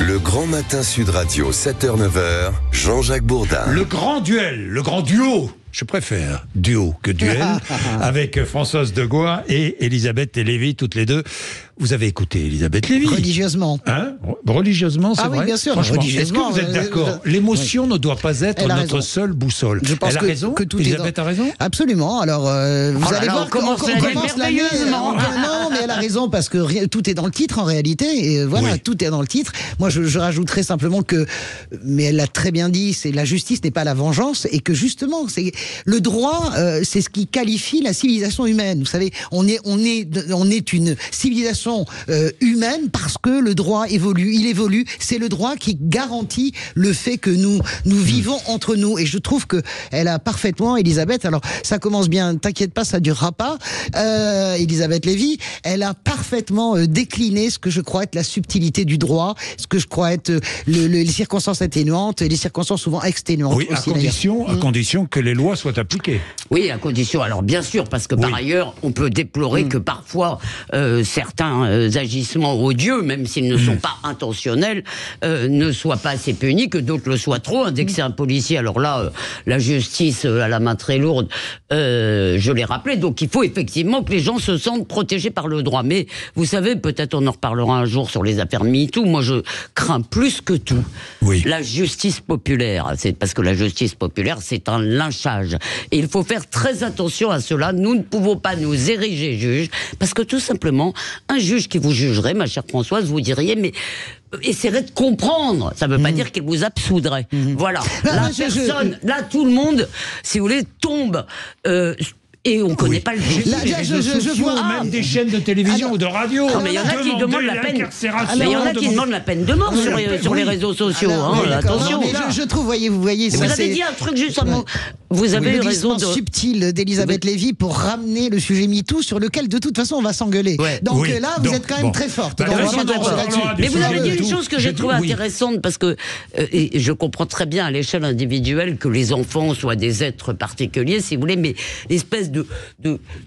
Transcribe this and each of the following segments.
Le Grand Matin Sud Radio, 7h-9h, Jean-Jacques Bourdin. Le grand duel, le grand duo, je préfère duo que duel, avec Françoise Degois et Elisabeth Lévy, toutes les deux. Vous avez écouté Elisabeth Lévy? Religieusement. Hein? Religieusement, c'est vrai? Oui, bien sûr. Franchement, est-ce que vous êtes d'accord? L'émotion ne doit pas être notre seule boussole. Je pense Elle a raison que tout Elisabeth a raison? Absolument. Alors, vous allez voir comment ça commence merveilleusement. Non, mais elle a raison parce que tout est dans le titre en réalité. Et voilà, Oui. tout est dans le titre. Moi, je rajouterais simplement que, mais elle l'a très bien dit, c'est la justice n'est pas la vengeance et que justement, c'est le droit, c'est ce qui qualifie la civilisation humaine. Vous savez, on est une civilisation humaine parce que le droit évolue. Il évolue. C'est le droit qui garantit le fait que nous vivons entre nous. Et je trouve que elle a parfaitement, Elisabeth. Alors, ça commence bien. T'inquiète pas, ça durera pas. Elisabeth Lévy, elle a parfaitement décliné ce que je crois être la subtilité du droit, ce que je crois être les circonstances atténuantes, les circonstances souvent exténuantes. Oui, aussi, à condition que les lois soient appliquées. Oui, à condition. Alors bien sûr, parce que par ailleurs, on peut déplorer que parfois certains agissements odieux, même s'ils ne sont pas intentionnels, ne soient pas assez punis, que d'autres le soient trop. Dès que c'est un policier, alors là, la justice a la main très lourde, je l'ai rappelé. Donc il faut effectivement que les gens se sentent protégés par le droit. Mais vous savez, peut-être on en reparlera un jour sur les affaires MeToo. Moi, je crains plus que tout la justice populaire. C'est parce que la justice populaire, c'est un lynchage. Et il faut faire très attention à cela. Nous ne pouvons pas nous ériger juges, parce que tout simplement, un juge qui vous jugerait, ma chère Françoise, vous diriez, mais essaierait de comprendre. Ça ne veut pas dire qu'il vous absoudrait. Voilà. Là, tout le monde, si vous voulez, tombe. Et on ne connaît pas le juge. Je vois même des chaînes de télévision ou de radio. Non, mais il y en a qui demandent la peine. Mais il y en a qui demandent la peine de mort sur les réseaux sociaux. Attention. Mais je trouve, vous voyez, vous avez dit un truc juste avant. Vous avez eu raison subtil d'Elisabeth Lévy pour ramener le sujet MeToo sur lequel de toute façon on va s'engueuler. Donc là, vous êtes quand même très forte. Mais vous avez dit une chose que j'ai trouvée intéressante, parce que et je comprends très bien à l'échelle individuelle que les enfants soient des êtres particuliers, si vous voulez, mais l'espèce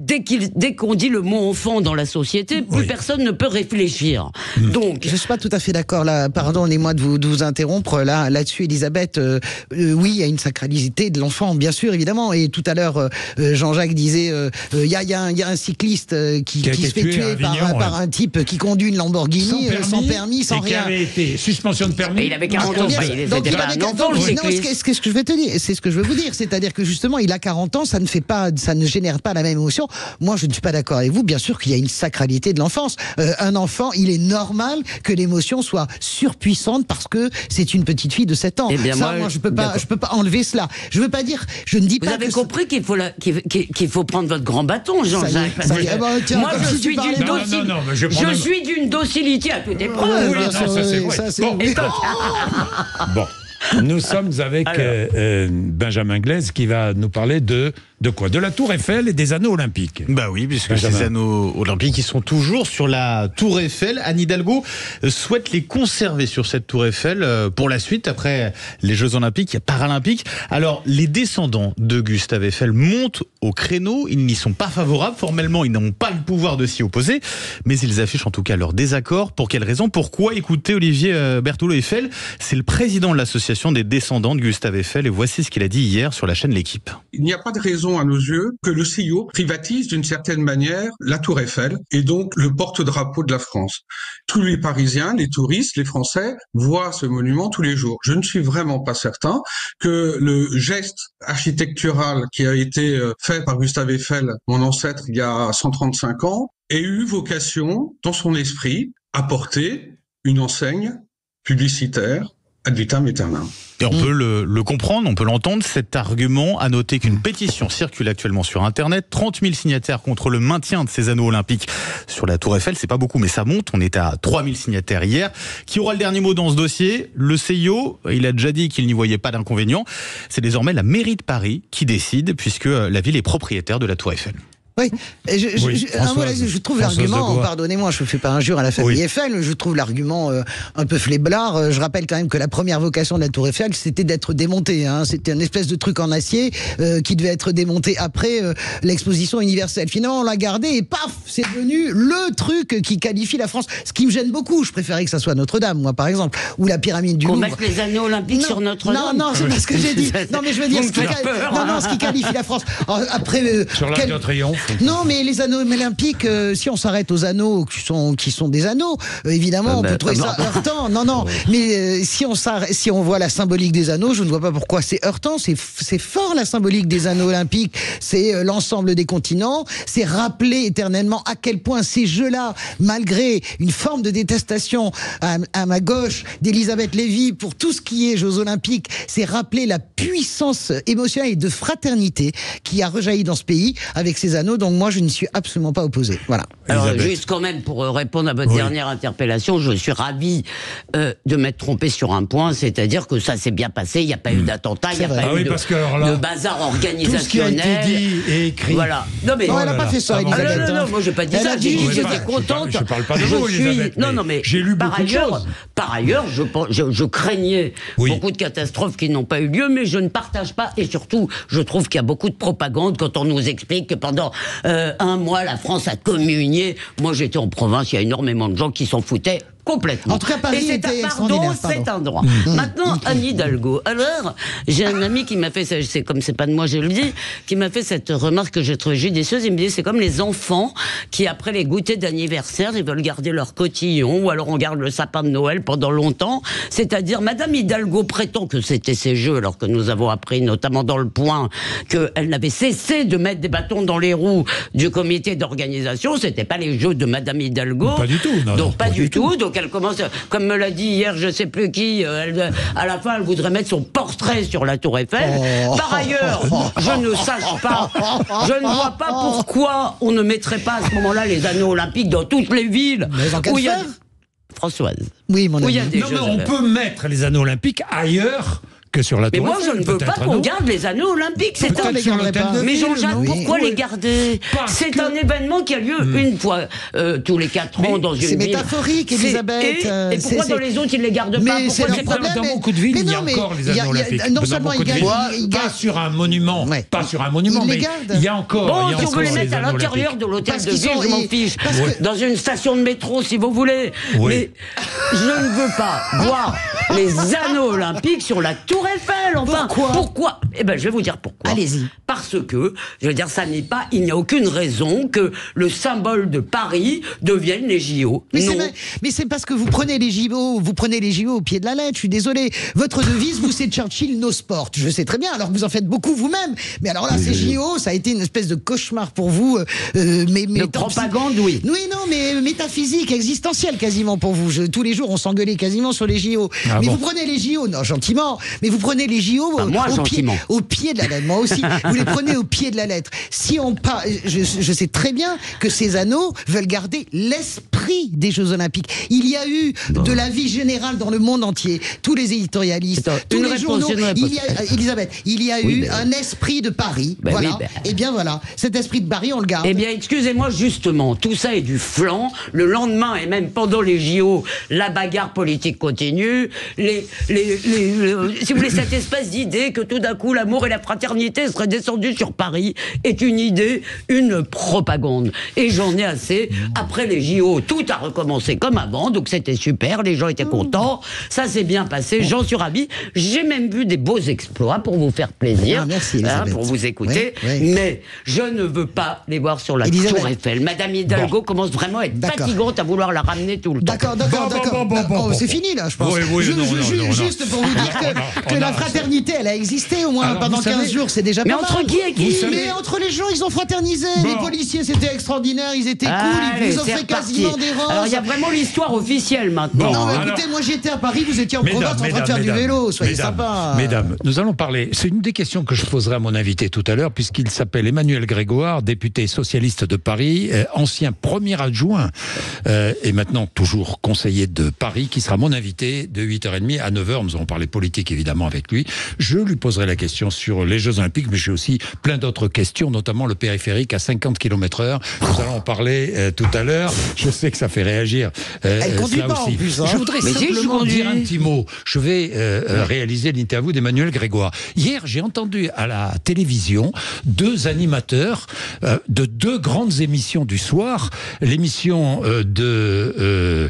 dès qu'on dit le mot enfant dans la société, plus personne ne peut réfléchir. Donc, je suis pas tout à fait d'accord là. Pardonnez-moi de vous interrompre là-dessus, Elisabeth. Oui, il y a une sacralité de l'enfant, bien sûr, évidemment. Et tout à l'heure, Jean-Jacques disait, il y a un cycliste qui se fait tuer par un type qui conduit une Lamborghini sans permis, sans rien. Qui avait été suspension de permis. Et il avait 40 ans. Donc il avait 40 ans. C'est ce que je vais te dire. C'est ce que je veux vous dire. C'est-à-dire que justement, il a 40 ans, ça ne génère pas la même émotion. Moi, je ne suis pas d'accord avec vous. Bien sûr qu'il y a une sacralité de l'enfance. Un enfant, il est normal que l'émotion soit surpuissante parce que c'est une petite fille de 7 ans. Moi, je peux pas enlever cela. Je veux pas dire, je ne dis pas. Vous avez compris qu'il faut prendre votre grand bâton, Jean-Jacques. Moi, je suis d'une docilité à toute épreuve. Bon. Nous sommes avec Benjamin Glaise qui va nous parler de quoi? De la Tour Eiffel et des anneaux olympiques. Bah oui, puisque ces anneaux olympiques, ils sont toujours sur la Tour Eiffel. Anne Hidalgo souhaite les conserver sur cette Tour Eiffel pour la suite, après les Jeux olympiques et paralympiques. Alors, les descendants de Gustave Eiffel montent au créneau. Ils n'y sont pas favorables. Formellement, ils n'ont pas le pouvoir de s'y opposer. Mais ils affichent en tout cas leur désaccord. Pour quelle raison? Pourquoi? Écoutez, Olivier Berthelot Eiffel, c'est le président de l'association des descendants de Gustave Eiffel, et voici ce qu'il a dit hier sur la chaîne L'Équipe. Il n'y a pas de raison à nos yeux que le CIO privatise d'une certaine manière la Tour Eiffel et donc le porte-drapeau de la France. Tous les Parisiens, les touristes, les Français voient ce monument tous les jours. Je ne suis vraiment pas certain que le geste architectural qui a été fait par Gustave Eiffel, mon ancêtre, il y a 135 ans, ait eu vocation, dans son esprit, à porter une enseigne publicitaire ad vitam aeternam. Et on peut le comprendre, on peut l'entendre, cet argument. À noter qu'une pétition circule actuellement sur Internet. 30 000 signataires contre le maintien de ces anneaux olympiques sur la Tour Eiffel. C'est pas beaucoup, mais ça monte. On était à 3 000 signataires hier. Qui aura le dernier mot dans ce dossier? Le CIO, il a déjà dit qu'il n'y voyait pas d'inconvénient. C'est désormais la mairie de Paris qui décide, puisque la ville est propriétaire de la Tour Eiffel. Oui, je trouve l'argument, de pardonnez-moi, je ne fais pas injure à la famille Oui. Eiffel, je trouve l'argument un peu fléblard. Je rappelle quand même que la première vocation de la Tour Eiffel, c'était d'être démontée. Hein. C'était une espèce de truc en acier qui devait être démonté après l'exposition universelle. Finalement, on l'a gardé et paf, c'est devenu le truc qui qualifie la France. Ce qui me gêne beaucoup, je préférais que ça soit Notre-Dame, moi par exemple, ou la pyramide du Qu'on Louvre. mette les anneaux olympiques sur Notre-Dame. Non, c'est pas ce que j'ai dit. Non, mais je veux dire, Vous me faites peur, hein. ce qui qualifie la France. Après, Sur l'Arc de Triomphe. non, mais les anneaux olympiques, si on s'arrête aux anneaux qui sont des anneaux, évidemment, on peut trouver ça heurtant. Non, mais si on voit la symbolique des anneaux, je ne vois pas pourquoi c'est heurtant. C'est fort la symbolique des anneaux olympiques. C'est l'ensemble des continents. C'est rappeler éternellement à quel point ces jeux-là, malgré une forme de détestation à ma gauche d'Elisabeth Lévy pour tout ce qui est Jeux olympiques, c'est rappeler la puissance émotionnelle et de fraternité qui a rejailli dans ce pays avec ces anneaux. Donc moi, je n'y suis absolument pas opposé. Voilà. Alors, Elisabeth. juste quand même, pour répondre à votre dernière interpellation, je suis ravi de m'être trompé sur un point, c'est-à-dire que ça s'est bien passé, il n'y a pas eu d'attentat, il n'y a vrai. pas eu parce que alors là, de bazar tout ce qui a été organisationnel. dit et écrit. Voilà. Non, mais... Non, elle n'a pas fait ça, Ah, Elisabeth. non, moi j'ai pas dit Elle ça, a j'ai dit- dit que je j'étais contente. je parle pas de vous, Elisabeth, Non, mais non, mais j'ai lu beaucoup de choses. Par ailleurs, je craignais Oui. beaucoup de catastrophes qui n'ont pas eu lieu, mais je ne partage pas, et surtout, je trouve qu'il y a beaucoup de propagande quand on nous explique que pendant un mois, la France a communié. Moi, j'étais en province, il y a énormément de gens qui s'en foutaient complètement. En tout cas, Paris et c'est était un extraordinaire, pardon, c'est un droit. Maintenant, Anne Hidalgo. Alors, j'ai un ami qui m'a fait, c'est comme c'est pas de moi, je le dis, qui m'a fait cette remarque que j'ai trouvée judicieuse. Il me dit, c'est comme les enfants qui, après les goûters d'anniversaire, ils veulent garder leur cotillon, ou alors on garde le sapin de Noël pendant longtemps. C'est-à-dire, Madame Hidalgo prétend que c'était ses jeux, alors que nous avons appris, notamment dans Le Point, qu'elle n'avait cessé de mettre des bâtons dans les roues du comité d'organisation. C'était pas les jeux de Madame Hidalgo. Pas du tout, non. Donc, pas du tout. Donc, elle commence, comme me l'a dit hier, je sais plus qui, à la fin, elle voudrait mettre son portrait sur la Tour Eiffel. Par ailleurs, je ne sache pas, je ne vois pas pourquoi on ne mettrait pas à ce moment-là les anneaux olympiques dans toutes les villes Mais en cas où de il y a... fer Françoise. Oui, mon Où il y ami. a des Non, mais Jeux on olympiques. peut mettre les anneaux olympiques ailleurs que sur la Mais Tour moi, je Eiffel, ne veux pas peut-être, qu'on non garde les anneaux olympiques. C'est Peut-être un... sur garderait l'hôtel pas. de Mais ville, Jean-Jacques, non pourquoi Oui. les garder? Parce C'est que- un événement qui a lieu une fois tous les 4 ans dans une c'est ville. métaphorique, Elisabeth, Et pourquoi c'est- dans les autres, ils ne les gardent pas? Mais Pourquoi c'est leur c'est pas... problème. Dans beaucoup de villes, Mais il y a non, mais encore les il y a- anneaux il y a- olympiques. non Dans seulement beaucoup ils de villes. gardent- ils Pas gardent- sur un monument. Ouais. Pas sur un monument, Ils les mais gardent. il y a encore. Bon, il y a si vous encore voulez les mettre à anneaux l'intérieur olympiques. de l'hôtel Parce de qu'ils ville, sont- je m'en ils- fiche. parce que- Dans une station de métro, si vous voulez. Oui. Mais je ne veux pas voir les anneaux olympiques sur la Tour Eiffel. Enfin, pourquoi? Eh ben, je vais vous dire pourquoi. Allez-y. Parce que, je veux dire, ça n'est pas, il n'y a aucune raison que le symbole de Paris devienne les JO. Non. Mais c'est parce que vous prenez les JO au pied de la lettre, je suis désolé. Votre devise, vous, c'est Churchill, no sport. Je sais très bien, alors que vous en faites beaucoup vous-même. Mais alors là, ces JO, ça a été une espèce de cauchemar pour vous. Mais De propagande, oui. Oui, non, mais métaphysique, existentielle quasiment pour vous. Tous les jours, on s'engueulait quasiment sur les JO. Ah mais bon vous prenez les JO, non, gentiment, mais vous prenez les JO moi, gentiment. au pied de la lettre. Moi aussi, vous les prenez au pied de la lettre. Si on part, je sais très bien que ces anneaux veulent garder l'esprit des Jeux Olympiques. Il y a eu de la vie générale dans le monde entier. Tous les éditorialistes, Attends, tous une les réponse, journaux. une réponse. Il y a, Elisabeth, il y a Oui, eu mais- un esprit de Paris. Ben voilà. oui, ben- Et bien voilà, cet esprit de Paris, on le garde. Eh bien, excusez-moi, justement, tout ça est du flanc. Le lendemain et même pendant les JO, la bagarre politique continue. Si vous voulez, cette espèce d'idée que tout d'un coup, l'amour et la fraternité seraient descendus sur Paris est une idée, une propagande. Et j'en ai assez. Après les JO, tout a recommencé comme avant, donc c'était super, les gens étaient contents. Ça s'est bien passé, j'en suis ravi. J'ai même vu des beaux exploits pour vous faire plaisir. Ah, merci, Elisabeth. pour vous écouter. Oui, oui. Mais je ne veux pas les voir sur la Elisabeth. Tour Eiffel. Madame Hidalgo commence vraiment à être D'accord. fatigante à vouloir la ramener tout le temps. D'accord. Bon. C'est fini là, je pense. Oui, non. Juste pour vous dire que la fraternité, elle a existé au moins Alors, pendant vous 15 savez- jours, c'est déjà Mais pas entre mal. qui et qui? Vous savez- Mais entre les gens, ils ont fraternisé. Bon. Les policiers, c'était extraordinaire, ils étaient cool, ils Allez, vous c'est offraient reparti. quasiment des roses. Alors il y a vraiment l'histoire officielle maintenant. Non, mais alors- écoutez, moi j'étais à Paris, vous étiez en province en train de faire du vélo, soyez sympa. Mesdames, nous allons parler. C'est une des questions que je poserai à mon invité tout à l'heure, puisqu'il s'appelle Emmanuel Grégoire, député socialiste de Paris, ancien premier adjoint et maintenant toujours conseiller de Paris, qui sera mon invité de 8h30 à 9h. Nous allons parler politique évidemment avec lui. Je lui poserai la question sur les Jeux Olympiques, mais j'ai aussi puis plein d'autres questions, notamment le périphérique à 50 km/h. Nous allons en parler tout à l'heure. Je sais que ça fait réagir. Elle conduit pas aussi. en plus. Je voudrais simplement dire un petit mot. Je vais réaliser l'interview d'Emmanuel Grégoire. Hier, j'ai entendu à la télévision 2 animateurs de 2 grandes émissions du soir. L'émission de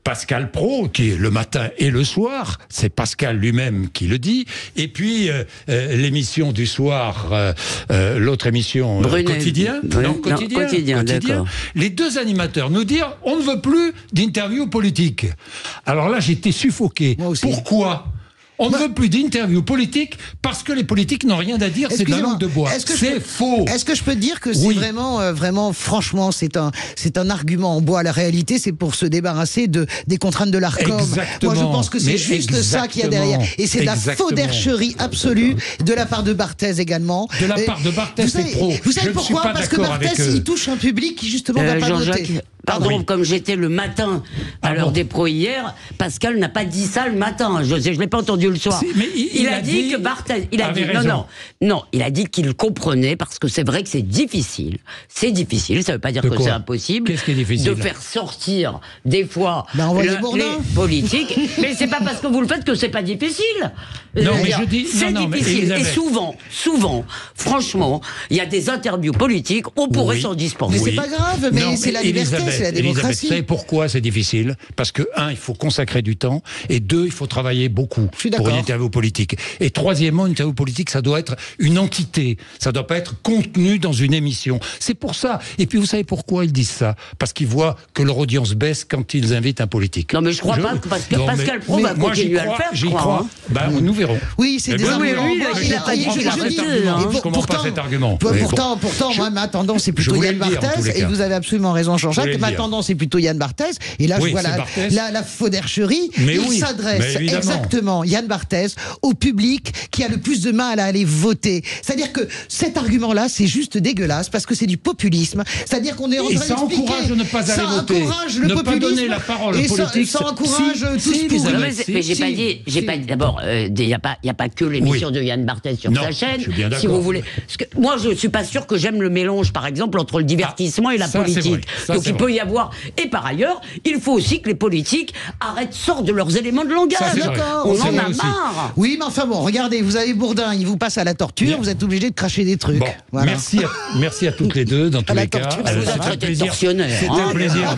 Pascal Praud, qui est le matin et le soir. C'est Pascal lui-même qui le dit. Et puis, l'émission du soir, l'autre émission, Quotidien. Non, Quotidien. D'accord. Les 2 animateurs nous dire on ne veut plus d'interviews politiques. Alors là, j'étais suffoqué. Pourquoi ? On ne veut plus d'interviews politiques parce que les politiques n'ont rien à dire, c'est de la langue de bois. C'est faux. Est-ce que je peux dire que c'est vraiment, franchement, c'est un argument en bois. La réalité, c'est pour se débarrasser des contraintes de l'Arcom. Moi, je pense que c'est juste ça qu'il y a derrière. Et c'est de la faudercherie absolue de la part de Barthez également. De la part de Barthez, c'est pro. Vous savez pourquoi ? Parce que Barthez, il touche un public qui, justement, va pas voter. Pardon, comme j'étais le matin à l'heure des pros hier, Pascal n'a pas dit ça le matin. Je l'ai pas entendu le soir. Mais il a dit que Barthez, il a dit non, il a dit qu'il comprenait parce que c'est vrai que c'est difficile. C'est difficile, ça veut pas dire que c'est impossible. Qu'est-ce qui est difficile ? De faire sortir des fois les politiques. Mais c'est pas parce que vous le faites que c'est pas difficile. Non, mais je dis c'est difficile. Et souvent, franchement, il y a des interviews politiques, on pourrait s'en dispenser. Mais c'est pas grave, mais c'est la liberté. C'est la démocratie. Vous savez pourquoi c'est difficile ? Parce que, 1, il faut consacrer du temps, et 2, il faut travailler beaucoup pour une interview politique. Et troisièmement, une interview politique, ça doit être une entité. Ça ne doit pas être contenu dans une émission. C'est pour ça. Et puis, vous savez pourquoi ils disent ça ? Parce qu'ils voient que leur audience baisse quand ils invitent un politique. Non, mais je crois pas que Pascal Praud va continuer à le faire. J'y crois. Nous verrons. Oui, c'est des arguments. Il a pas dit je comprends pas cet argument. Pourtant, moi, ma tendance, c'est plutôt Yann Barthès. Et vous avez absolument raison, Jean-Jacques. Ma tendance, c'est plutôt Yann Barthès. Et là, je vois la faudercherie. Il s'adresse exactement, Yann Barthès, au public qui a le plus de mal à aller voter. C'est-à-dire que cet argument-là, c'est juste dégueulasse parce que c'est du populisme. C'est-à-dire qu'on est en train d'expliquer. Ça encourage de ne pas aller voter. Ça encourage le populisme. Ne pas donner la parole aux politiques. Ça encourage tous pour. Mais j'ai pas dit. D'abord, il n'y a pas que l'émission de Yann Barthès sur sa chaîne. Si vous voulez. Parce que moi, je suis pas sûr que j'aime le mélange, par exemple, entre le divertissement et la politique. Donc il peut y avoir. Et par ailleurs, il faut aussi que les politiques sortent de leurs éléments de langage. On en a marre. Oui, mais enfin bon, regardez, vous avez Bourdin, il vous passe à la torture, vous êtes obligé de cracher des trucs. Bon, merci à toutes les deux, dans tous les cas. Vous êtes traité de tortionnaire. C'était un plaisir.